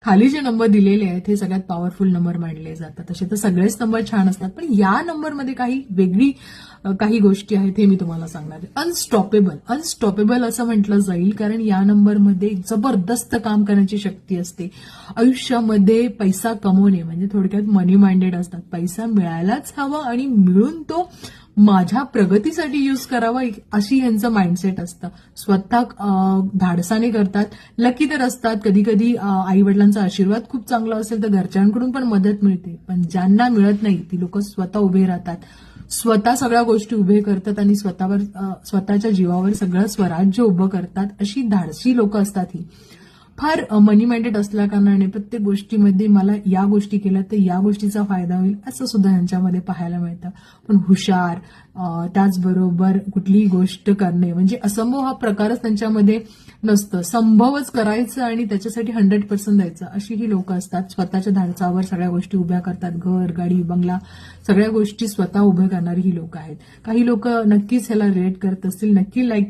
खाली जे नंबर दिलेले आहेत हे सगळ्यात पॉवरफुल नंबर मानले जातात. तसे तर सगळेच नंबर छान असतात, पण या नंबरमध्ये काही गोष्टी आहेत हे मी तुम्हाला सांगणार आहे. अनस्टॉपेबल असं म्हटलं जाईल, कारण या नंबरमध्ये जबरदस्त काम करण्याची शक्ती असते. आयुष्यामध्ये पैसा कमवणे म्हणजे थोडक्यात मनी माइंडेड असतात. पैसा मिळायलाच हवा आणि मिळून तो माझ्या प्रगतीसाठी यूज करावा अशी यांचं माइंडसेट असतं. स्वतः धाडसाने करतात. लकी तर असतात. कधी कधी आई वडिलांचा आशीर्वाद खूप चांगला असेल तर घरच्यांकडून पण मदत मिळते. पण ज्यांना मिळत नाही ती लोक स्वतः उभे राहतात. स्वतः सगळ्या गोष्टी उभे करतात आणि स्वतःच्या जीवावर सगळं स्वराज्य उभं करतात. अशी धाडसी लोक असतात ही. फार मनी माइंडेड असल्या कारणाने प्रत्येक गोष्टीमध्ये मला या गोष्टी केल्या तर या गोष्टीचा फायदा होईल असं सुद्धा यांच्यामध्ये पाहायला मिळतं. पण हुशार, त्याचबरोबर कुठलीही गोष्ट करणे म्हणजे असंभव हा प्रकारच त्यांच्यामध्ये नसतं. संभवच करायचं आणि त्याच्यासाठी 100% द्यायचं अशी ही लोक असतात. स्वतःच्या धाडसावर सगळ्या गोष्टी उभ्या करतात. घर, गाडी, बंगला सगळ्या गोष्टी स्वतः उभे करणारी ही लोक आहेत. काही लोक नक्कीच ह्याला रिलेट करत असतील, नक्की लाईक